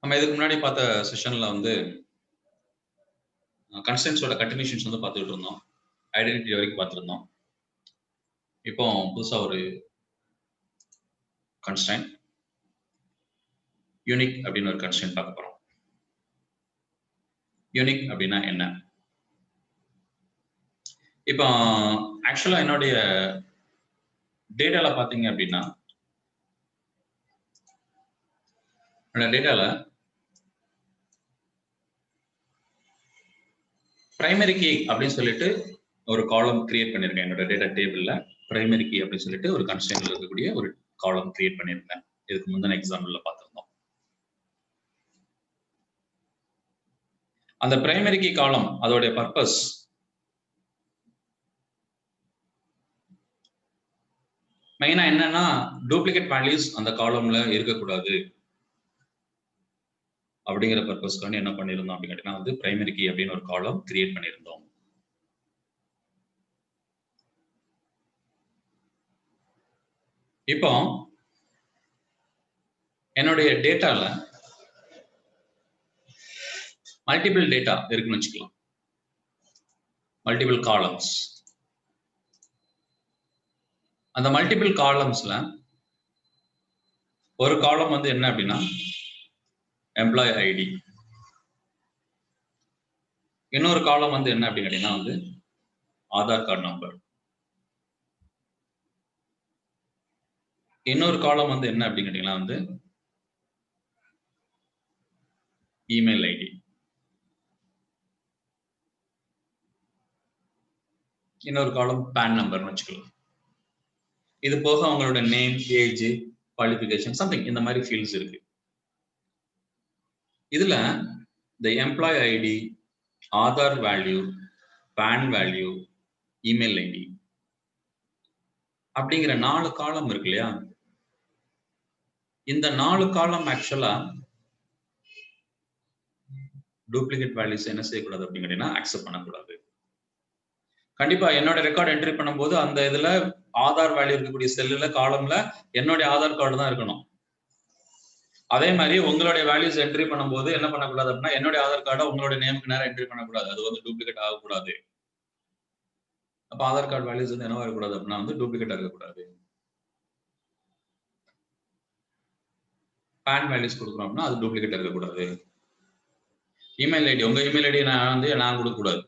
நம்ம இதுக்கு முன்னாடி பார்த்த செஷன்ல வந்து கன்ஸ்டன்ட்ஸோட கண்டினியூஷன்ஸ் வந்து பார்த்துட்டு இருந்தோம். ஐடென்டிட்டி வரைக்கும் பார்த்துருந்தோம். இப்போ புதுசா ஒரு கன்ஸ்டன்ட் யூனிக் அப்படின்னு ஒரு கன்ஸ்டன்ட் பார்க்க போறோம். யூனிக் அப்படின்னா என்ன? இப்போ ஆக்சுவலா என்னுடைய டேட்டால பார்த்தீங்க அப்படின்னா டேட்டால பிரைமரி கீ அப்படின்னு சொல்லிட்டு ஒரு காலம் கிரியேட் பண்ணியிருக்கேன். என்னோட டேட்டா டேபிள்ல பிரைமரி கீ அப்படின்னு சொல்லிட்டு ஒரு கன்ஸ்டன்ட்ல இருக்கக்கூடிய ஒரு காலம் கிரியேட் பண்ணியிருக்கேன். இதுக்கு முந்தின எக்ஸாம்பிள்ல பார்த்திருந்தோம். அந்த பிரைமரி கீ காலம் அதோடைய பர்பஸ் மெயினா என்னன்னா டூப்ளிகேட் வேல்யூஸ் அந்த காலம்ல இருக்கக்கூடாது அப்படிங்கிற பர்பஸ்க்கான என்ன பண்ணியிருந்தோம் அப்படின்னு கேட்டீங்கன்னா வந்து பிரைமரி கீ அப்படின்னு ஒரு காலம் கிரியேட் பண்ணியிருந்தோம். இப்போ என்னுடைய டேட்டால மல்டிபிள் டேட்டா இருக்குன்னு வச்சுக்கலாம். Multiple columns. அந்த மல்டிபிள் காலம்ஸ்ல ஒரு காலம் வந்து என்ன அப்படின்னா எம்ப்ளாய் ஐடி, இன்னொரு காலம் வந்து என்ன அப்படின்னு கேட்டீங்கன்னா வந்து ஆதார் கார்டு நம்பர், இன்னொரு காலம் வந்து என்ன அப்படின்னு கேட்டீங்கன்னா வந்து இமெயில் ஐடி, இன்னொரு காலம் பேன் நம்பர்னு வச்சுக்கலாம். இது போக அவங்களோட நேம், ஏஜ், குவாலிஃபிகேஷன் சம்திங் இந்த மாதிரி ஃபீல்ட்ஸ் இருக்கு. இதுல இந்த employee ID, Aadhaar value, PAN value, email ID அப்படிங்கிற 4 காலம் இருக்கு இல்லையா? இந்த 4 காலம் ஆக்சுவலா டூப்ளிகேட் வேல்யூஸ் என்ன செய்யக்கூடாது அப்படின்னு கேட்டீங்கன்னா அக்செப்ட் பண்ணக்கூடாது. கண்டிப்பா என்னோட ரெக்கார்ட் என்ட்ரி பண்ணும்போது அந்த இதுல ஆதார் வேல்யூ இருக்கக்கூடிய செல்லுல காலம்ல என்னுடைய ஆதார் கார்டு தான் இருக்கணும். அதே மாதிரி உங்களுடைய வேல்யூஸ் என்ட்ரி பண்ணும்போது என்ன பண்ணக்கூடாது அப்படின்னா என்னுடைய ஆதார் கார்டை உங்களுடைய நேமுக்கு நேரம் என்ட்ரி பண்ணக்கூடாது. அது வந்து டூப்ளிகேட் ஆகக்கூடாது. அப்ப ஆதார் கார்டு வேல்யூஸ் வந்து என்னவா இருக்கக்கூடாது அப்படின்னா வந்து டூப்ளிகேட் இருக்கக்கூடாது. பேன் வேல்யூஸ் கொடுக்குறோம் அப்படின்னா அது டூப்ளிகேட் இருக்கக்கூடாது. இமெயில் ஐடி, உங்க இமெயில் ஐடி நான் கொடுக்கக்கூடாது.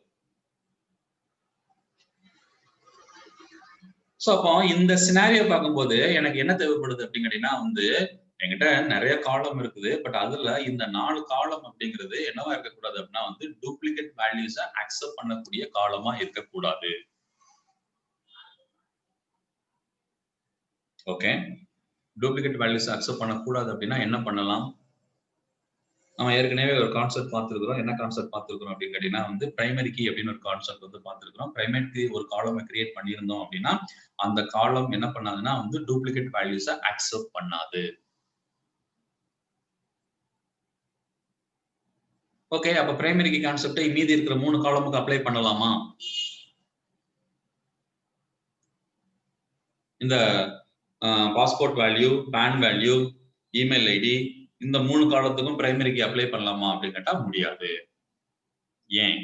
சோ அப்போ இந்த சினாரியோ பார்க்கும்போது எனக்கு என்ன தேவைப்படுது அப்படின்னு கேட்டீங்கன்னா வந்து என்கிட்ட நிறைய காலம் இருக்குது. பட் அதுல இந்த 4 காலம் அப்படிங்கிறது என்னவா இருக்கக்கூடாது அப்படின்னா வந்து டூப்ளிகேட் வேல்யூஸை அக்செப்ட் பண்ணக்கூடிய காலமா இருக்கக்கூடாது. ஓகே, டூப்ளிகேட் வேல்யூஸ் அக்செப்ட் பண்ணக்கூடாது அப்படின்னா என்ன பண்ணலாம்? நம்ம ஏற்கனவே ஒரு கான்செப்ட் பார்த்துருக்கிறோம். என்ன கான்செப்ட் பார்த்துருக்கிறோம் அப்படின்னு கேட்டீங்கன்னா வந்து பிரைமரி கீ அப்படின்னு ஒரு கான்செப்ட் வந்து பார்த்துருக்கிறோம். பிரைமரி கீ ஒரு காலம் கிரியேட் பண்ணியிருந்தோம் அப்படின்னா அந்த காலம் என்ன பண்ணாதுன்னா வந்து டூப்ளிகேட் வேல்யூஸை அக்செப்ட் பண்ணாது. ஓகே, அப்ப பிரைமரி கீ கான்செப்டை மீதி இருக்கிற 3 காலமுக்கு அப்ளை பண்ணலாமா? இந்த passport value, PAN value, email ID இந்த 3 காலத்துக்கும் பிரைமரி கீ அப்ளை பண்ணலாமா அப்படின்னு கேட்டா முடியாது. ஏன்?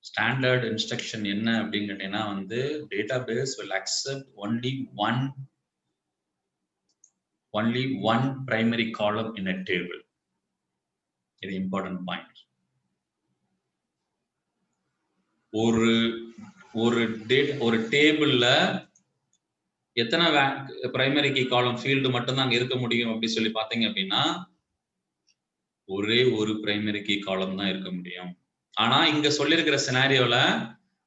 ஸ்டாண்டர்ட் இன்ஸ்ட்ரக்ஷன் என்ன அப்படின்னு கேட்டீங்கன்னா வந்து database will accept only one primary column in a table. இது important point. ஒரு டேபிள்ல எத்தனை பிரைமரி கீ காலம் ஃபீல்டு மட்டும் தான் அங்க இருக்க முடியும் அப்படி சொல்லி பாத்தீங்க அப்படின்னா ஒரே ஒரு பிரைமரி கீ காலம் தான் இருக்க முடியும். ஆனா இங்க சொல்லியிருக்கிற சினாரியோல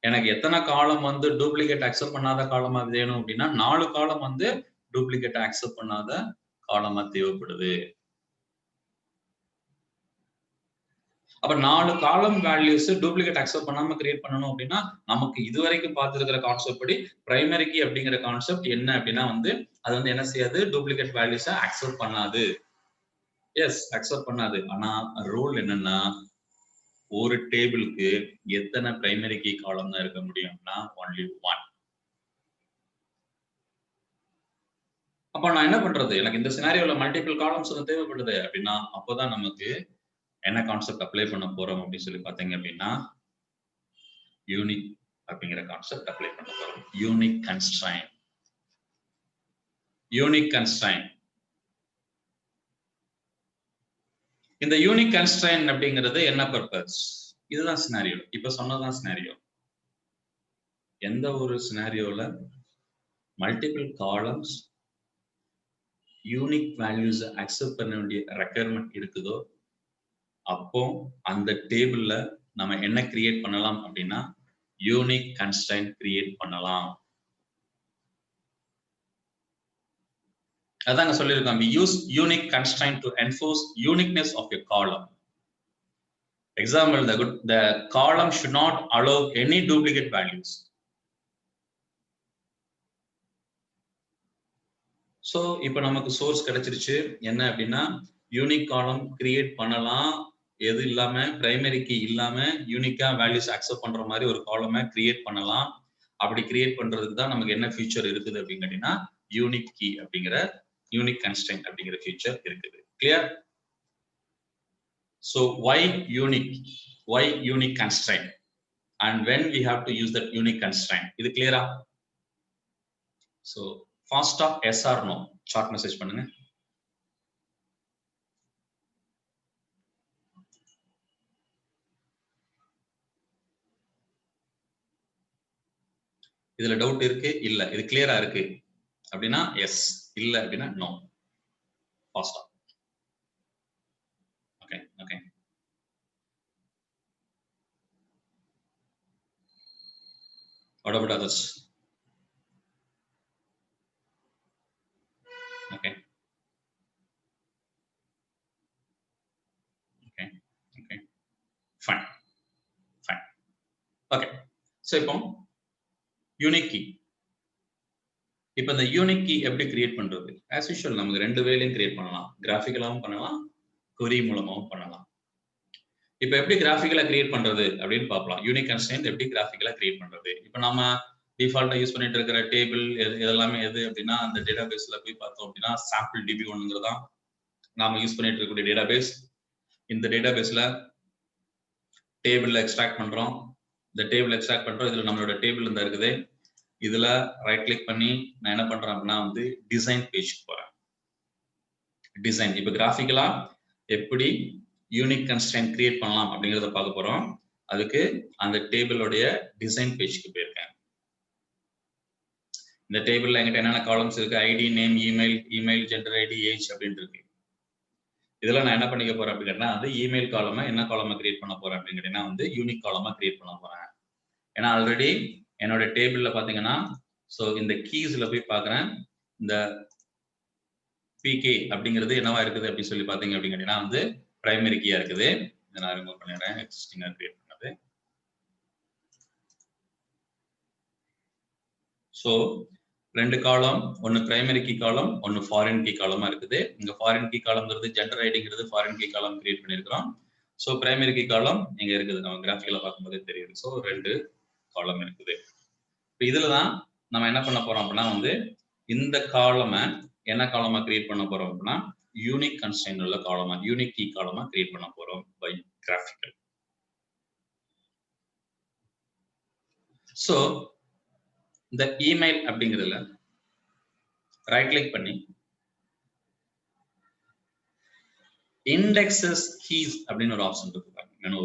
எனக்கு எத்தனை காலம் வந்து டூப்ளிகேட் அக்செப்ட் பண்ணாத காலமா வேணும் அப்படின்னா 4 காலம் வந்து டூப்ளிகேட் அக்செப்ட் பண்ணாத காலமா தேவைப்படுது. அப்ப 4 காலம் வேல்யூஸ் டூப்ளிகேட் அக்செப்ட் பண்ணாம கிரியேட் பண்ணணும் அப்படின்னா நமக்கு இதுவரைக்கும் பார்த்திருக்கிற கான்செப்ட் படி பிரைமரி கீ அப்படிங்கிற கான்செப்ட் என்ன அப்படின்னா வந்து அது வந்து என்ன செய்யாது, டூப்ளிகேட் வேல்யூஸை அக்செப்ட் பண்ணாது. எஸ், அக்செப்ட் பண்ணாது. ஆனா ரூல் என்னன்னா ஒரு டேபிளுக்கு எத்தனை பிரைமரி கீ காலம் தான் இருக்க முடியும்னா only one. அப்ப நான் என்ன பண்றது? எனக்கு இந்த சினாரியோல மல்டிபிள் காலம்ஸ் வந்து தேவைப்படுது அப்படின்னா, அப்போதான் நமக்கு என்ன கான்செப்ட் அப்ளை பண்ண போறோம் அப்படின்னு சொல்லி பார்த்தீங்க அப்படின்னா, யூனிக் அப்படிங்கிற கான்செப்ட் அப்ளை பண்ண போறோம். Unique constraint. Unique constraint. இந்த யூனிக் கன்ஸ்ட்ரைன்ட் அப்படிங்கிறது என்ன பர்பஸ்? இதுதான் சினாரியோ. இப்ப சொன்னதுதான் சினாரியோ. எந்த ஒரு சினாரியோல multiple columns unique values accept பண்ண வேண்டிய ரெக்யர்மெண்ட் இருக்குதோ அப்போ அந்த டேபிள்ல நம்ம என்ன கிரியேட் பண்ணலாம் அப்படின்னா யூனிக் கன்ஸ்ட்ரைன்ட் கிரியேட் பண்ணலாம். அதாங்க சொல்லியிருக்கோம். we use unique constraint to enforce uniqueness of a column. Example, the column should not allow any duplicate values. So இப்போ நமக்கு சோர்ஸ் கிடைச்சிருச்சு. என்ன அப்படின்னா யூனிக் காலம் கிரியேட் பண்ணலாம். எது இல்லாம பிரைமரி கீ இல்லாம யூனிக்கா வேல்யூஸ் அக்செப்ட் பண்ற மாதிரி ஒரு காலமை கிரியேட் பண்ணலாம். அப்படி கிரியேட் பண்றதுக்கு தான் நமக்கு என்ன ஃபீச்சர் இருக்குது அப்படின்னு கேட்டீங்கன்னா யூனிக் கீ அப்படிங்கிற யூனிக் கன்ஸ்ட்ரைன்ட் அப்படிங்கிற ஃபீச்சர் இருக்குது. Clear? So why unique? Why unique constraint? And when we have to use that unique constraint? இது clear-ஆ? So fast yes or no? Chat message பண்ணுங்க. இதுல டவுட் இருக்கு? இல்ல. இது clear-ஆ இருக்கு அப்படின்னா yes, இல்ல அப்படின்னா no. Fast. Okay, okay. What about others? Okay. Okay. Okay. Fine. Fine. Okay. So இப்போ யூனிக் கீ. இப்போ இந்த யூனிக் கீ எப்படி கிரியேட் பண்றது? as usual நமக்கு ரெண்டு வேலையும் கிரியேட் பண்ணலாம். கிராஃபிக்கலாவும் பண்ணலாம், query மூலமாவும் பண்ணலாம். இப்போ எப்படி கிராஃபிக்கலா கிரியேட் பண்றது அப்படின்னு பார்க்கலாம். யூனிக் கன்ஸ்ட்ரைன்ட் எப்படி கிராஃபிக்கலா கிரியேட் பண்றது? இப்போ நாம டிஃபால்ட்டா யூஸ் பண்ணிட்டு இருக்கிற டேபிள் இதெல்லாமே எது அப்படின்னா அந்த டேட்டாபேஸ்ல போய் பார்த்தோம் அப்படின்னா சாம்பிள் டிபி ஒன்னுங்கிறதா நாம யூஸ் பண்ணிட்டு இருக்கக்கூடிய டேட்டாபேஸ். இந்த டேட்டாபேஸ்ல டேபிள்ல எக்ஸ்ட்ராக்ட் பண்றோம். இந்த டேபிள் எக்ஸ்ட்ராக்ட் பண்றோம். இதுல நம்மளோட டேபிள் இந்த இருக்குது. இதுல ரைட் கிளிக் பண்ணி நான் என்ன பண்றேன் அப்படின்னா வந்து டிசைன் பேஜ்க்கு போறேன். டிசைன் இப்போ கிராஃபிக்கலா எப்படி யூனிக் கன்ஸ்ட்ரைன்ட் கிரியேட் பண்ணலாம் அப்படிங்கறத பார்க்க போறோம். அதுக்கு அந்த டேபிளோடைய டிசைன் பேஜ்க்கு போயிருக்கேன். இந்த டேபிள்ல என்கிட்ட என்னென்ன காலம்ஸ் இருக்கு? ID, name, email, gender ID, age அப்படின்னு இருக்கு. இதெல்லாம் நான் என்ன பண்ணிக்க போறேன் அப்படின்னா வந்து இமெயில் காலமா என்ன காலமா கிரியேட் பண்ண போறேன் அப்படின்னா வந்து யூனிக் காலமா கிரியேட் பண்ண போறேன். ஏன்னா ஆல்ரெடி என்னோட டேபிள்ல பாத்தீங்கன்னா சோ இந்த கீஸ்ல போய் பாக்குறேன். இந்த பிகே அப்படிங்கிறது என்னவா இருக்குது அப்படின்னு சொல்லி பாத்தீங்க அப்படின்னா வந்து பிரைமரி கீயா இருக்குது. இதை நான் ரிமூவ் பண்ணிடுறேன். எக்ஸிஸ்டிங்கா கிரியேட் பண்ணது. ஸோ ரெண்டு காலம், ஒன்னு பிரைமரி கீ காலம், ஒன்னு ஃபாரின் கீ காலமா இருக்குது. இங்க ஃபாரின் கீ காலம்ங்கிறது ஜெண்டர் ஐடிங்கிறது ஃபாரின் கீ காலம் கிரியேட் பண்ணிருக்கிறோம். ஸோ பிரைமரி கீ காலம் இங்க இருக்குது. நம்ம கிராஃபிக்கலா பார்க்கும்போதே தெரியுது. ஸோ ரெண்டு காலம் இருக்குது. இதுல தான் நம்ம என்ன பண்ண போறோம் அப்படின்னா வந்து இந்த காலமை என்ன காலமா கிரியேட் பண்ண போறோம் அப்படின்னா யூனிக் கன்ஸ்ட்ரைன்ட் உள்ள காலமா யூனிக் கீ காலமா கிரியேட் பண்ண போறோம் பை கிராஃபிக்கல். ஸோ இந்த இமெயில் அப்படிங்கிறதுல ரைட் கிளிக் பண்ணி இண்டெக்ஸஸ் கீஸ் அப்படின்னு ஒரு ஆப்ஷன் இருக்கு பாருங்க. Menu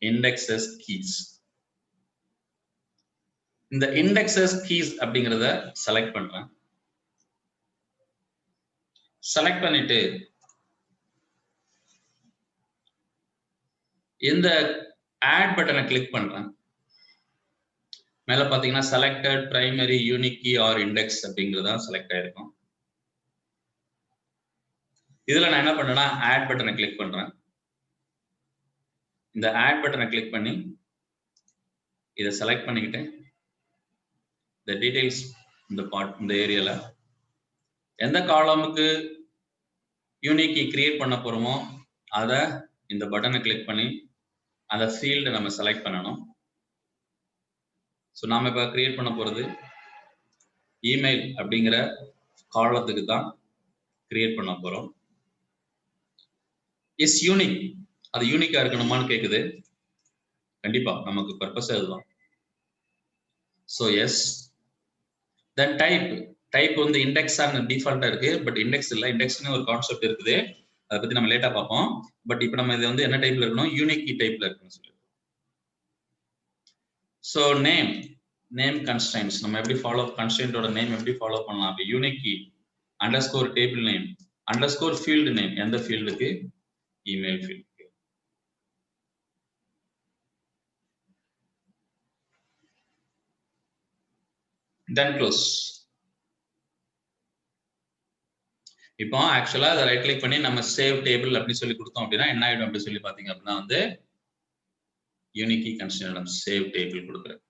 indexes keys. இந்த இண்டெக்ஸஸ் கீஸ் அப்படிங்கிறத செலக்ட் பண்றேன். செலக்ட் பண்ணிட்டு இந்த ஆட் பட்டனை கிளிக் பண்றேன். மேல பாத்தீங்கன்னா selected primary unique key or index அப்படிங்கிறதா செலக்ட் ஆயிருக்கும். இதுல நான் என்ன பண்றேன்னா ஆட் பட்டனை கிளிக் பண்றேன். இந்த ஆட் பட்டனை கிளிக் பண்ணி இதை செலக்ட் பண்ணிக்கிட்டு இந்த டீடைல்ஸ் இந்த பார்ட் இந்த ஏரியால எந்த காலமுக்கு யூனிக் கீ கிரியேட் பண்ண போறோமோ அதை இந்த பட்டனை கிளிக் பண்ணி அந்த ஃபீல்டை நம்ம செலக்ட் பண்ணணும். ஸோ நாம இப்போ கிரியேட் பண்ண போறது இமெயில் அப்படிங்கிற காலத்துக்கு தான் கிரியேட் பண்ண போறோம். இஸ் யூனிக், அது யூனிக்கா இருக்கணுமான்னு கேக்குது. கண்டிப்பா நமக்கு பர்பஸ் அதுதான். So S. தென் டைப் வந்து இண்டெக்ஸா டிஃபால்ட்டா இருக்கு. பட் இண்டெக்ஸ் இல்லை, இண்டெக்ஸ்னு ஒரு கான்செப்ட் இருக்குது. அதை பத்தி நம்ம லேட்டா பார்ப்போம். பட் இப்போ நம்ம இது வந்து என்ன டைப்ல இருக்கணும், யூனிக் கீ டைப்ல இருக்கணும் சொல்லி. ஸோ நேம் கன்ஸ்ட்ரைன்ட்ஸ் நம்ம எப்படி ஃபாலோ, கன்ஸ்ட்ரைன்ட்டோட நேம் எப்படி ஃபாலோ பண்ணலாம். அப்படி unique key underscore table name underscore field name, எந்த ஃபீல்டுக்கு, இமெயில் ஃபீல்டுக்கு. Then close. இப்போ ஆக்சுவலா அதை ரைட் கிளிக் பண்ணி நம்ம சேவ் டேபிள் அப்படி சொல்லி கொடுத்தோம் அப்படின்னா என்ன ஆயிடும் அப்படி சொல்லி பாத்தீங்க அப்படின்னா வந்து unique key constraint save table கொடுக்குறேன்.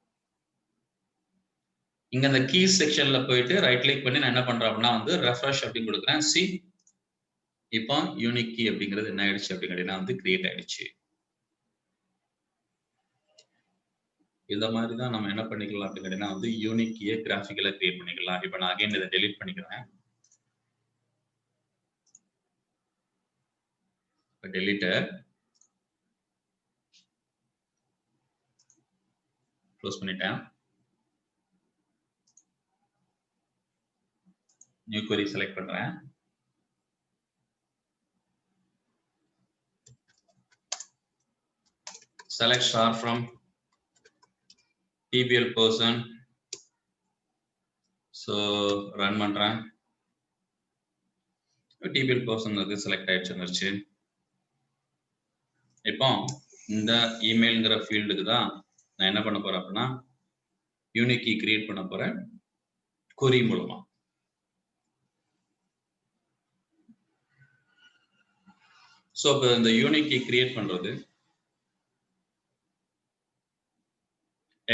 இங்க அந்த கீ செக்ஷன்ல போயிட்டு ரைட் கிளிக் பண்ணி நான் என்ன பண்றேன் அப்படின்னா வந்து ரெஃப்ரெஷ் அப்படின்னு கொடுக்குறேன். சி இப்போ யூனிக் கீ அப்படிங்கிறது என்ன ஆயிடுச்சு அப்படிங்கிறதுனா வந்து கிரியேட் ஆயிடுச்சு. இந்த மாதிரி தான் நம்ம என்ன பண்ணிக்கலாம் அப்படிங்கிறதுனா வந்து யூனிக் கீயை கிராஃபிக்கலா கிரியேட் பண்ணிக்கலாம். இப்போ நான் அகைன் இதை டெலீட் பண்ணிக்கிறேன். டெலீட்டர் க்ளோஸ் பண்ணிட்டேன். நியூ query செலக்ட் பண்றேன். select star from TBL person. so run பண்றேன். TBL person அது செலக்ட் ஆயிடுச்சு. இப்போ இந்த இமெயில்ங்கிற ஃபீல்டுக்கு தான் நான் என்ன பண்ண போறேன் அப்படின்னா யூனிக் கீ கிரியேட் பண்ண போறேன் query மூலமா. ஸோ இப்போ இந்த யூனிக் கீ கிரியேட் பண்றது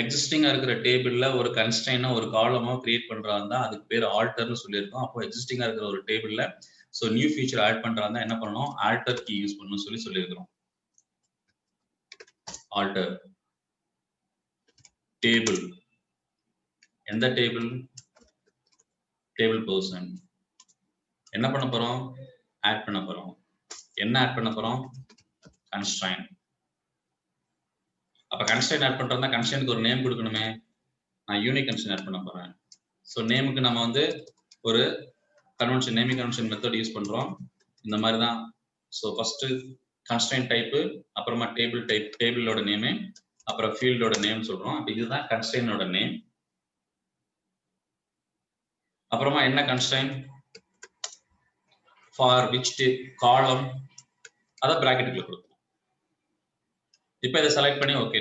எக்ஸிஸ்டிங்கா இருக்கிற டேபிள்ல ஒரு கன்ஸ்ட்ரைனோ ஒரு காலமோ கிரியேட் பண்றாங்க அதுக்கு பேர் ஆல்டர்னு சொல்லியிருக்கோம். அப்போ எக்ஸிஸ்டிங்கா இருக்கிற ஒரு டேபிள்ல ஸோ நியூ ஃபீச்சர் ஆட் பண்றாங்க என்ன பண்ணணும், ஆல்டர் கீ யூஸ் பண்ணணும்னு சொல்லியிருக்கிறோம். ஆல்டர் டேபிள், எந்த டேபிள், டேபிள் பர்சன். என்ன பண்ண போறோம், ஆட் பண்ண போறோம். என்ன ஆட் பண்ண போறோம், கன்ஸ்ட்ரைன். அப்ப கன்ஸ்ட்ரைன் ஆட் பண்றதா கன்ஸ்ட்ரைனுக்கு ஒரு நேம் கொடுக்கணுமே. நான் யூனிக் கன்ஸ்ட்ரைன் ஆட் பண்ண போறேன். ஸோ நேமுக்கு நம்ம வந்து ஒரு convention, naming convention method use பண்றோம். இந்த மாதிரி தான். ஸோ ஃபர்ஸ்ட் கன்ஸ்ட்ரைன் டைப்பு, அப்புறமா டேபிள் டைப், டேபிளோட நேமு, அப்புறம் ஃபீல்டோட நேம் சொல்றோம். இதுதான் கன்ஸ்ட்ரைனோட நேம். அப்புறமா என்ன கன்ஸ்ட்ரைன், ஃபார் விச் காலம், அதை பிராக்கெட்டுக்குள்ள கொடுக்கணும். இப்போ இதை செலக்ட் பண்ணி ஓகே.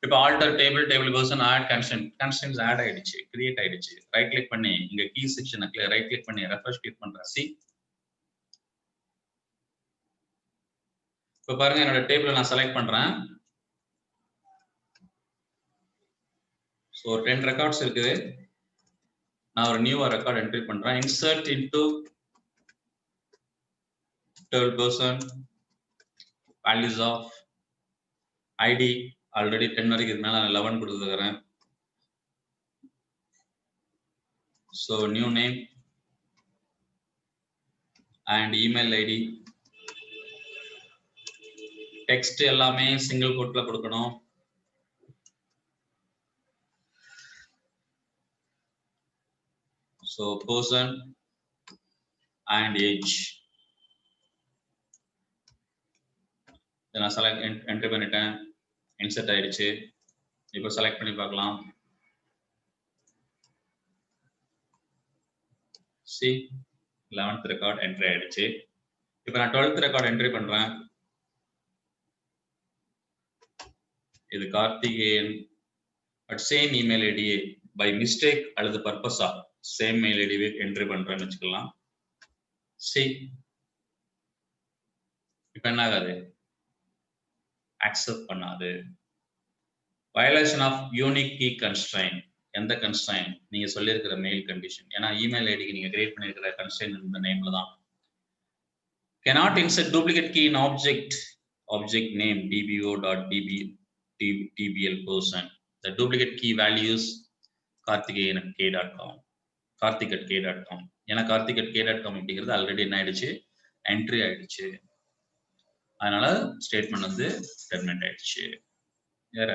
இப்போ alter table, table person, add constraint, constraints add ஆயிடுச்சு, கிரியேட் ஆயிடுச்சு. ரைட் கிளிக் பண்ணி இங்க கீ செக்ஷனுக்கு ரைட் கிளிக் பண்ணி ரெஃப்ரெஷ் கிளிக் பண்றேன். சி இப்போ பாருங்க என்னோட டேபிளை நான் செலக்ட் பண்றேன். ஸோ 10 ரெக்கார்ட்ஸ் இருக்குது. நான் ஒரு நியூவா ரெக்கார்ட் என்ட்ரி பண்றேன். Insert into table person, values of ID already 10 வரைக்கும் மேல 11 கொடுத்துக்கிறேன். So new name and email ID. Text எல்லாமே சிங்கிள் கோட்ல கொடுக்கணும். ஸோ பர்சன் அண்ட் ஏஜ் நான் செலக்ட் என்ட்ரி பண்ணிட்டேன். இன்சர்ட் ஆயிடுச்சு. இப்போ செலக்ட் பண்ணி பார்க்கலாம். சி 11th ரெக்கார்ட் என்ட்ரி ஆயிடுச்சு. இப்போ நான் 12th ரெக்கார்ட் என்ட்ரி பண்றேன். இது Karthikeyan but same email ID by mistake அல்லது பர்பஸா சேம் மெயில் ஐடி என்ட்ரி பண்றேன்னு வச்சுக்கலாம். சி இப்போ என்ன ஆகாது, அக்செப்ட் பண்ணாது. Violation of unique key constraint. எந்த கன்ஸ்ட்ரைன், நீங்க சொல்லியிருக்கிற மெயில் கண்டிஷன். ஏன்னா இமெயில் ஐடிக்கு நீங்க கிரியேட் பண்ணிருக்கிற கன்ஸ்ட்ரைன் இந்த நேம்ல தான். cannot insert duplicate key in object name dbo.tbl person. The duplicate key values karthikeyan@k.com. karthik@k.com. ஏன்னா karthik@k.com அப்படிங்கிறது ஆல்ரெடி என்ன ஆயிடுச்சு, என்ட்ரி ஆயிடுச்சு. அதனால ஸ்டேட்மெண்ட் வந்து டெர்மினேட் ஆயிடுச்சு. வேற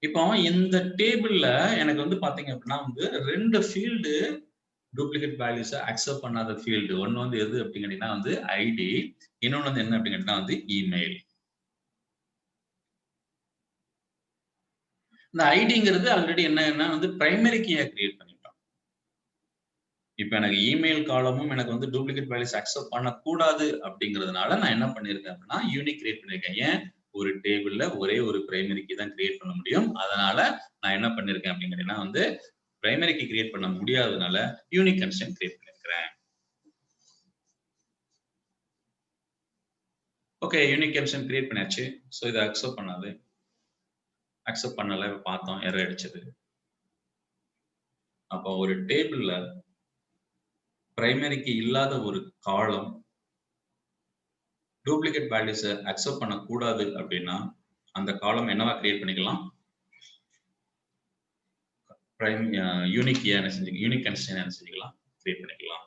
இப்போ இந்த டேபிள்ல எனக்கு வந்து பாத்தீங்க அப்படின்னா வந்து 2 ஃபீல்டு டூப்ளிகேட் வேல்யூஸ் அக்செப்ட் பண்ணாத ஃபீல்டு. ஒன்னு வந்து எது அப்படிங்கன்னா வந்து ஐடி, இன்னொன்னு வந்து என்ன அப்படின்னா வந்து இமெயில். இந்த ஐடிங்கிறது ஆல்ரெடி என்ன வந்து பிரைமரி கீயா கிரியேட் பண்ணிட்டோம். இப்போ எனக்கு இமெயில் காலமும் எனக்கு வந்து டூப்ளிகேட் வேல்யூஸ் அக்செப்ட் பண்ணக்கூடாது அப்படிங்கிறதுனால நான் என்ன பண்ணியிருக்கேன் அப்படின்னா யூனிக் கிரியேட் பண்ணியிருக்கேன். ஏன், ஒரு டேபிள்ல ஒரே ஒரு பிரைமரி கீ தான் கிரியேட் பண்ண முடியும். அதனால நான் என்ன பண்ணியிருக்கேன் அப்படிங்கன்னா வந்து பிரைமரி கீ கிரியேட் பண்ண முடியாததுனால யூனிக் கன்ஸ்ட்ரெயின்ட் கிரியேட் பண்ணியிருக்கிறேன். ஓகே, யூனிக் கன்ஸ்ட்ரெயின்ட் கிரியேட் பண்ணியாச்சு. ஸோ இதை அக்செப்ட் பண்ணாது, அக்செப்ட் பண்ணல, பார்த்தோம் எரர் அடிச்சது. அப்போ ஒரு டேபிள்ல பிரைமரிக்கு இல்லாத ஒரு காலம் டூப்ளிகேட் வேல்யூஸை அக்செப்ட் பண்ணக்கூடாது அப்படின்னா அந்த காலம் என்னவா கிரியேட் பண்ணிக்கலாம், யூனிக் என்ன செஞ்சுக்கலாம், யூனிக் கன்ஸ்ட்ரெயின்ட் என்ன செஞ்சுக்கலாம், கிரியேட் பண்ணிக்கலாம்.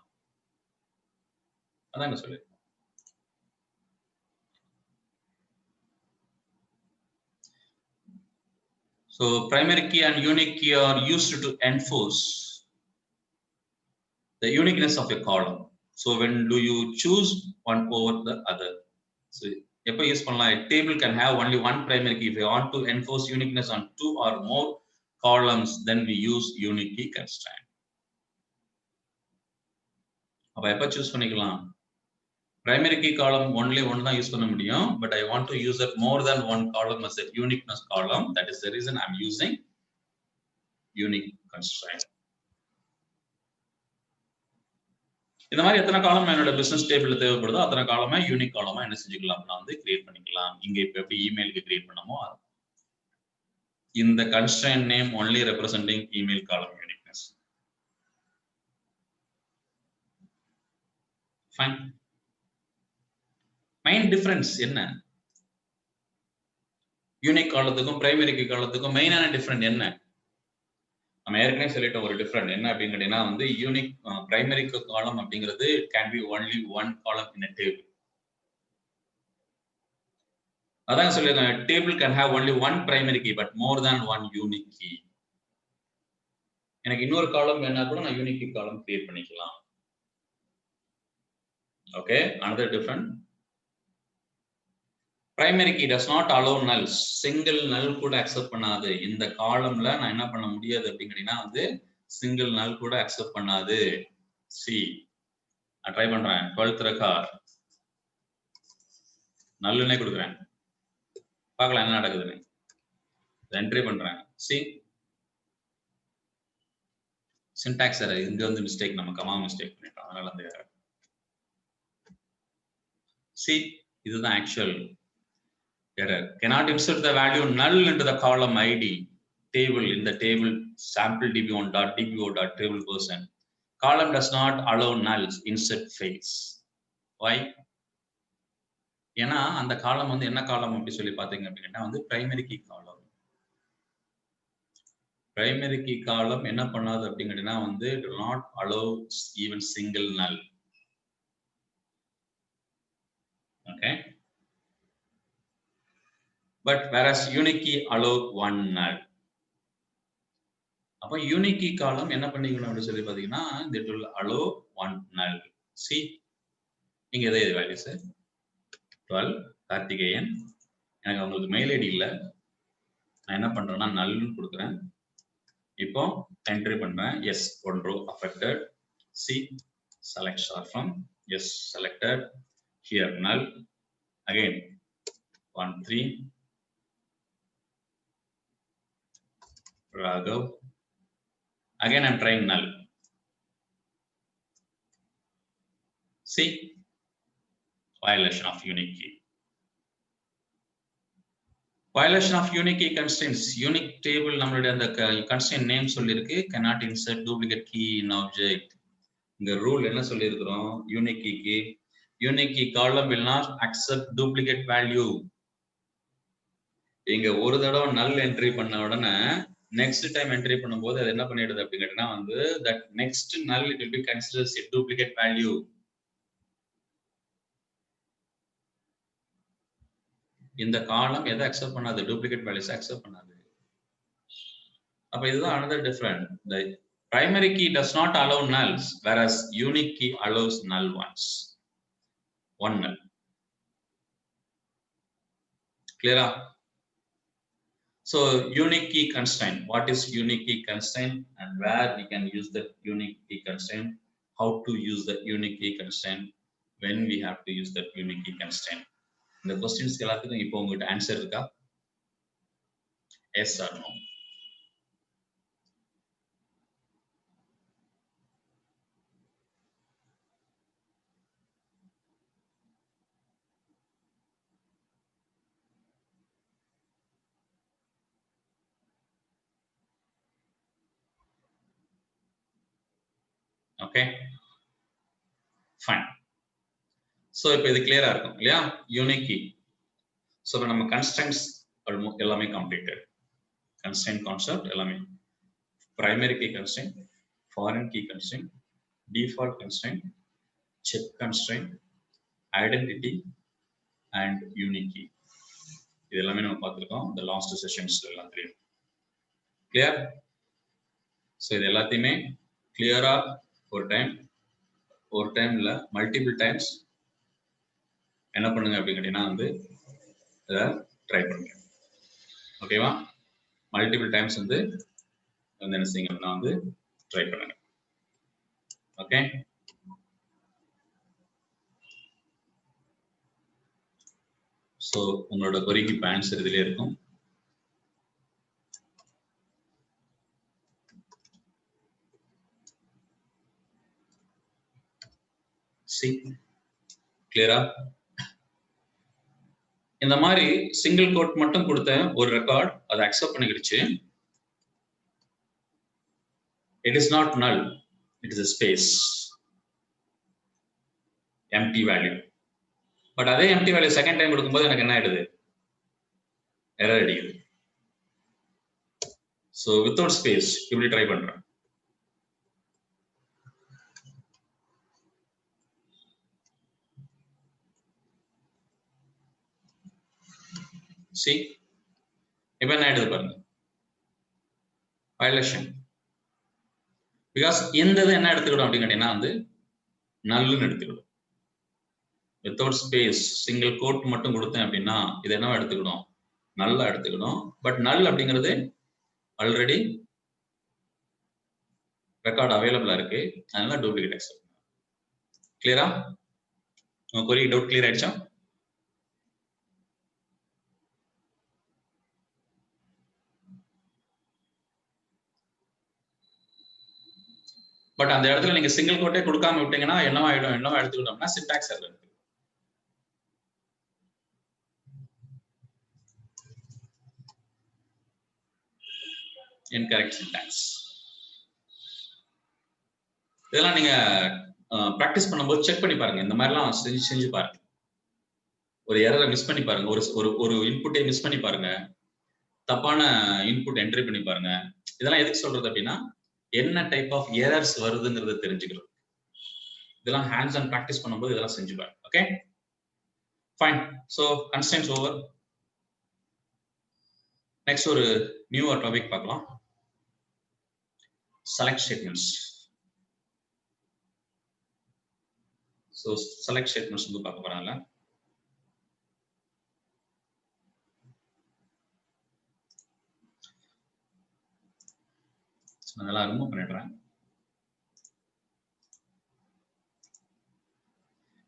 அதாங்க சொல்லு. So primary key and unique key are used to enforce the uniqueness of a column. So when do you choose one over the other? So எப்ப யூஸ் பண்ணலாம், a table can have only one primary key. If you want to enforce uniqueness on 2 or more columns, then we use unique key constraint. அப்ப எப்ப choose பண்ணிக்கலாம், primary key column only one தான் use பண்ண முடியும். But I want to use it more than one column as a uniqueness column. That is the reason I'm using unique constraint. இந்த மாதிரி எத்தனை காலம் என்னோட பிசினஸ் டேபிள்ல தேவைப்படுதோ அத்தனை காலமா யூனிக் காலமா என்ன செஞ்சுக்கலாம் நான் வந்து கிரியேட் பண்ணிக்கலாம். இங்க இப்ப எப்படி இமெயிலுக்கு கிரியேட் பண்ணமோ இந்த constraint name only representing email காலம் யூனிக்னஸ். ஃபைன். மெயின் டிஃபரன்ஸ் என்ன, யூனிக் காலத்துக்கும் பிரைமரி கீ காலத்துக்கும் மெயினான டிஃபரன்ஸ் என்ன? நம்ம ஏற்கனவே சொல்லிட்டோம் ஒரு டிஃபரண்ட் என்ன அப்படிங்கன்னா வந்து யூனிக் பிரைமரி காலம் அப்படிங்கிறது கேன் பி ஒன்லி ஒன் காலம் இன் a table. அதான் சொல்லிருக்காங்க, table can have only one primary key but more than one unique key. எனக்கு இன்னொரு காலம் வேணா கூட நான் யூனிக் கீ காலம் கிரியேட் பண்ணிக்கலாம். Okay, another different. Primary key does not allow nulls. Single null கூட accept பண்ணாது. இந்த காலம்ல நான் என்ன பண்ண முடியாது அப்படிங்கன்னா வந்து சிங்கிள் null கூட அக்செப்ட் பண்ணாது. சி நான் ட்ரை பண்றேன். 12th ரெக்கார்ட் நல்லுனே கொடுக்குறேன், பார்க்கலாம் என்ன நடக்குதுன்னு. என்ட்ரி பண்றேன். சி சின்டாக்ஸ் எரர், இங்க வந்து மிஸ்டேக், நம்ம கமா மிஸ்டேக் பண்ணிட்டோம், அதனால அந்த எரர். சி இதுதான் actual error. Cannot insert the value null into the column ID table in the table sample db1.dbo.table person. Column does not allow nulls insert phase. Why? ஏன்னா அந்த காலம் வந்து என்ன காலம் அப்படி சொல்லி பாத்தீங்க அப்படின்னா வந்து primary key column. Primary key column என்ன பண்ணாது அப்படிங்கன்னா வந்து do not allow even single null. Okay. But whereas unique key allow one null. அப்ப unique key column என்ன பண்ணிக்கணும் அப்படி சொல்லி பாத்தீங்கன்னா it will allow one null. See இங்க எதை வேல்யூஸ் 12 கார்த்திகேயன். எனக்கு உங்களுக்கு மெயில் ஐடி இல்ல, நான் என்ன பண்றேன்னா null கொடுக்குறேன். இப்போ என்ட்ரி பண்றேன். yes one row affected. See select star from, yes selected. Here null again 1 3 Raghav. Again I'm trying null. See violation of unique key. Violation of unique key constraints. Unique table நம்மளுடைய அந்த constraint name சொல்லிருக்கு cannot insert duplicate key in object. இந்த rule என்ன சொல்லியிருக்கிறோம், unique key column will not accept duplicate value. இங்க ஒரு தடவை null entry பண்ண உடனே நெக்ஸ்ட் டைம் என்ட்ரி பண்ணும்போது அது என்ன பண்ணிடுது அப்படின்னு கேட்டீங்கன்னா வந்து that next null it will be considered as a duplicate value. இந்த காலம் எதை அக்செப்ட் பண்ணாது? டூப்ளிகேட் வேல்யூஸ் அக்செப்ட் பண்ணாது. அப்ப இதுதான் another different. The primary key does not allow nulls, whereas unique key allows null ones. One null. Clear? So unique key constraint. What is unique key constraint and where we can use the unique key constraint? How to use the unique key constraint? When we have to use that unique key constraint? The questions எல்லாத்துக்கும் இப்போ உங்ககிட்ட answer இருக்கா? Yes or no? Okay, fine. So இப்போ இது clear ஆ இருக்கும் இல்லையா? Unique key. So இப்போ நம்ம constraints எல்லாமே completed. Constraint concept எல்லாமே primary key constraint, foreign key constraint, default constraint, check constraint, identity and unique key. இது எல்லாமே நம்ம பார்த்திருக்கோம் the last sessions எல்லாம் தெரியும். Clear? So இது எல்லாத்தையுமே clear-ஆ ஒரு டைம்ல multiple times என்ன பண்ணுங்க அப்படின்னு கேட்டீங்கன்னா வந்து இதை ட்ரை பண்ணுங்க. ஓகேவா? மல்டிபிள் டைம்ஸ் வந்து என்ன செய்யுங்க அப்படின்னா வந்து ட்ரை பண்ணுங்க. ஓகே, ஸோ உங்களோட கொரிக்கு இப்போ ஆன்சர் இதுலேயே இருக்கும். சி கிளியரா? இந்த மாதிரி சிங்கிள் கோட் மட்டும் கொடுத்த ஒரு ரெக்கார்ட் அதை accept பண்ணிக்கிடுச்சு. It is not null, it is a space, empty value. But அதே empty value செகண்ட் டைம் கொடுக்கும்போது எனக்கு என்ன ஆயிடுது? எரர் அடிக்குது. ஸோ வித்தவுட் ஸ்பேஸ் இப்படி ட்ரை பண்றேன். See, இப்போ என்ன ஆயிடுது பாருங்க, வயலேஷன். பிகாஸ் இந்த இது என்ன எடுத்துக்கிடும் அப்படின்னு கேட்டீங்கன்னா வந்து நல்லுன்னு எடுத்துக்கிடும். வித்தவுட் ஸ்பேஸ் சிங்கிள் கோட் மட்டும் கொடுத்தேன் அப்படின்னா இது என்னவா எடுத்துக்கிடும்? நல்லா எடுத்துக்கிடும். பட் நல் அப்படிங்கிறது ஆல்ரெடி ரெக்கார்ட் அவைலபிளா இருக்கு, அதனால டூப்ளிகேட் அக்செப்ட். கிளியரா? உங்க கொரி டவுட் கிளியர் ஆயிடுச்சா? பட் அந்த இடத்துல நீங்க சிங்கிள் கோட்டே கொடுக்காம விட்டீங்கன்னா என்னவா எடுத்துக்கிட்டோம்னா சின்டாக்ஸ் எரர் இருக்கு. Incorrect syntax. இதெல்லாம் நீங்க பிராக்டிஸ் பண்ணும்போது செக் பண்ணி பாருங்க. இந்த மாதிரிலாம் செஞ்சு பாருங்க. ஒரு எரரை மிஸ் பண்ணி பாருங்க, ஒரு இன்புட்டை மிஸ் பண்ணி பாருங்க, தப்பான இன்புட் என்ட்ரி பண்ணி பாருங்க. இதெல்லாம் எதுக்கு சொல்றது அப்படின்னா என்ன டைப் ஆஃப் எரர்ஸ் வருதுங்கிறத தெரிஞ்சுக்கிறோம். இதெல்லாம் ஹேண்ட்ஸ் ஆன் பிராக்டிஸ் பண்ணும்போது இதெல்லாம் செஞ்சு பாருங்க. Okay, fine. So constraints over. Next ஒரு நியூ டாபிக் பார்க்கலாம். Select statements. So select statements வந்து பார்க்க போறாங்கல்ல. அதெல்லாம் ரிமூவ் பண்ணிடுறேன்.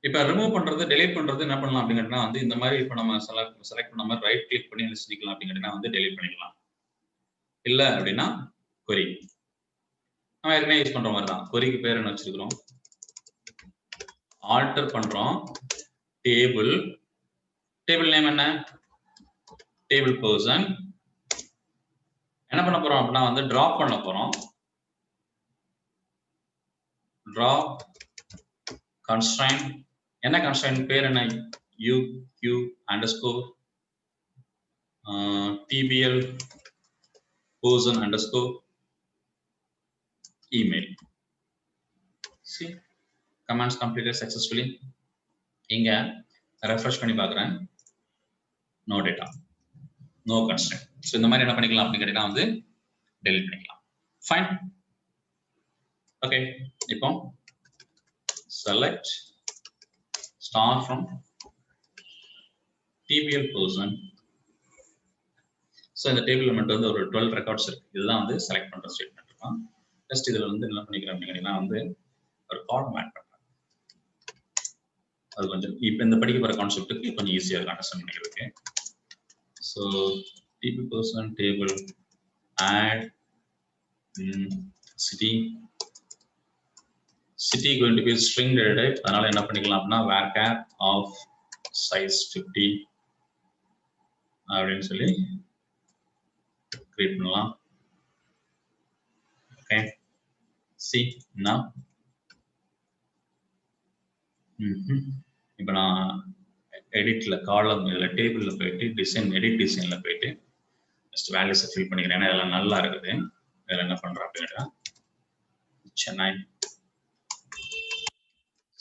இப்போ ரிமூவ் பண்றது, டெலீட் பண்றது என்ன பண்ணலாம் அப்படிங்கன்னா வந்து இந்த மாதிரி இப்போ நம்ம செலக்ட் பண்ண மாதிரி ரைட் கிளிக் பண்ணி செஞ்சுக்கலாம். அப்படிங்கன்னா வந்து டெலீட் பண்ணிக்கலாம். இல்லை அப்படின்னா கொரி நம்ம ஏற்கனவே யூஸ் பண்ற மாதிரி தான். கொரிக்கு பேர் என்ன வச்சிருக்கிறோம்? ஆல்டர் பண்றோம். டேபிள் நேம் என்ன? Table person. என்ன பண்ண போறோம் அப்படின்னா வந்து டிராப் பண்ண போறோம். Drop constraint. என்ன கன்ஸ்ட்ரைன்ட் பேர் என்ன? UQ_TBL person underscore email. See, commands completed successfully. இங்க refresh பண்ணி பார்க்குறேன். No data, no constraint. So இந்த மாதிரி என்ன பண்ணிக்கலாம் அப்படின்னு கேட்டீங்கன்னா வந்து delete பண்ணிக்கலாம். Fine. Okay. இப்போ select start from TBL person. So இந்த டேபிள் எலிமெண்ட் வந்து ஒரு 12 ரெக்கார்ட்ஸ் இருக்கு. இதுதான் வந்து செலக்ட் பண்ற ஸ்டேட்மெண்ட் இருக்கும். ஜஸ்ட் இதுல வந்து என்ன பண்ணிக்கிறேன் அப்படின்னா வந்து ஒரு காலம் ஆட் பண்றேன். அது கொஞ்சம் இப்போ இந்த படிக்க போற கான்செப்ட்டுக்கு கொஞ்சம் ஈஸியா இருக்கு அண்டர்ஸ்டாண்ட் பண்ணிக்கிறதுக்கு. So TBL person table add city going to be string data type. அதனால என்ன பண்ணிக்கலாம் அப்படின்னா varchar of size 50 அப்படின்னு சொல்லி create பண்ணலாம். Okay, see now இப்போ நான் எடிட்ல காலம் இதுல டேபிள்ல போயிட்டு டிசைன் எடிட் டிசைன்ல போயிட்டு ஜஸ்ட் வேல்யூஸை ஃபில் பண்ணிக்கிறேன். ஏன்னா இதெல்லாம் நல்லா இருக்குது. இதில் என்ன பண்றேன் அப்படின்னா Chennai,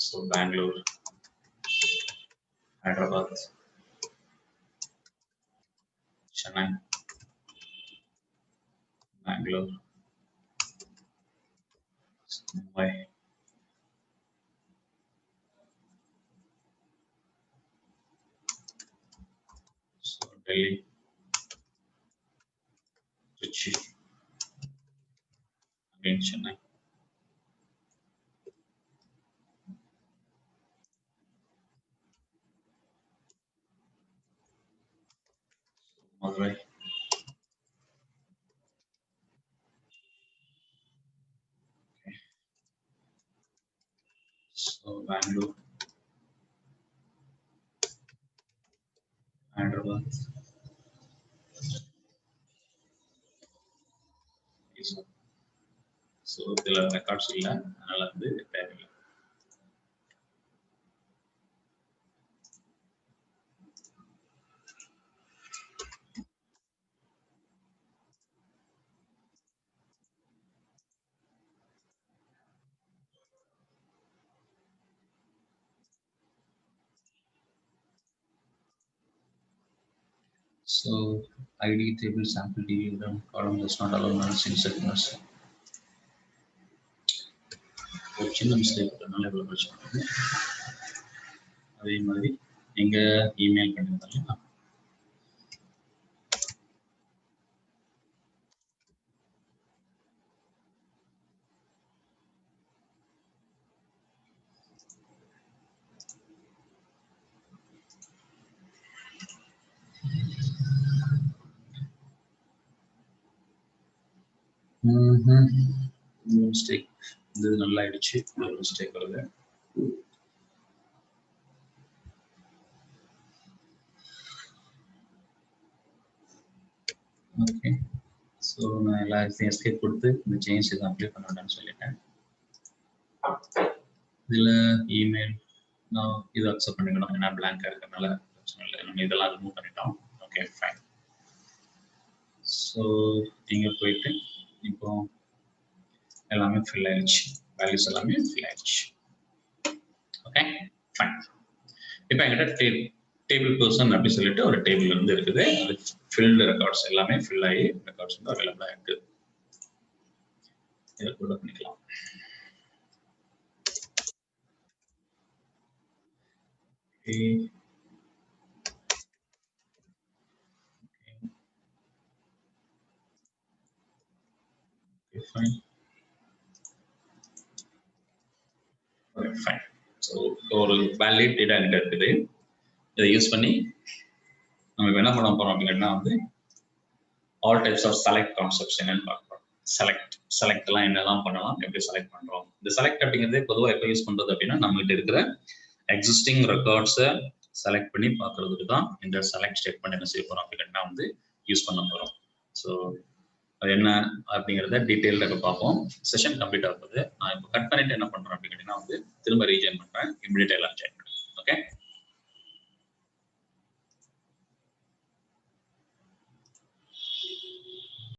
so Bangalore, Hyderabad, Chennai, Bangalore, Mumbai, so Delhi, Trichy, again Chennai, Madurai, so Bangalore, Hyderabad, so இதுல ரெக்கார்ட்ஸ் இல்லை, அதனால வந்து தேவையில்லை. So ID table sample DB column does not allow null segments. ஒரு சின்ன மிஸ்டேக் பண்ணனால எவ்வளோ பிரச்சனை. அதே மாதிரி நீங்க இமெயில் பண்ணியிருந்தாலும் மிஸ்டேக் இது நல்லா ஆயிடுச்சு. மிஸ்டேக் வருது. ஓகே, ஸோ நான் எல்லா எஸ்கேப் கொடுத்து இந்த சேஞ்ச் இதை அப்ளை பண்ணணும்னு சொல்லிட்டேன். இதில் இமெயில் நான் இதை அக்செப்ட் பண்ணிக்கணும். ஏன்னா பிளாங்காக இருக்கிறதுனால பிரச்சனை இல்லை. நம்ம இதெல்லாம் ரிமூவ் பண்ணிட்டோம். Okay fine. ஸோ இங்கே போயிட்டு இப்போ எல்லாமே ஃபில் ஆயிடுச்சு. வேல்யூஸ் எல்லாமே ஃபில் ஆயிடுச்சு. Okay fine. இப்போ என்கிட்ட டேபிள் பர்சன் அப்படி சொல்லிட்டு ஒரு டேபிள் இருந்து இருக்குது. அது ஃபில்டு ரெக்கார்ட்ஸ் எல்லாமே ஃபில் ஆகி ரெக்கார்ட்ஸ் வந்து அவைலபிளாக இருக்குது. இதை கூட பண்ணிக்கலாம். Fine. Okay, fine. So ஒரு valid data என்கிட்ட இருக்குது. இதை யூஸ் பண்ணி நம்ம என்ன பண்ண போறோம் அப்படின்னா வந்து all types of select concepts என்னன்னு பார்க்கிறோம். select எல்லாம் என்னெல்லாம் பண்ணலாம், எப்படி செலக்ட் பண்றோம். இந்த செலக்ட் அப்படிங்கிறது பொதுவாக எப்போ யூஸ் பண்றது அப்படின்னா நம்மகிட்ட இருக்கிற எக்ஸிஸ்டிங் ரெக்கார்ட்ஸை செலக்ட் பண்ணி பார்க்கறதுக்கு தான் இந்த செலக்ட் ஸ்டேட்மெண்ட் என்ன செய்ய போறோம் அப்படின்னா வந்து யூஸ் பண்ண போறோம். ஸோ அது என்ன அப்படிங்கிறத டீட்டெயில்டாக இப்போ பார்ப்போம். செஷன் கம்ப்ளீட் ஆகுது. நான் இப்போ கட் பண்ணிட்டு என்ன பண்றேன் அப்படின்னா வந்து திரும்ப ரீஜாயின் பண்றேன். இமிடியேட்டா எல்லாம் ஜாயின் பண்ணுறேன். ஓகே.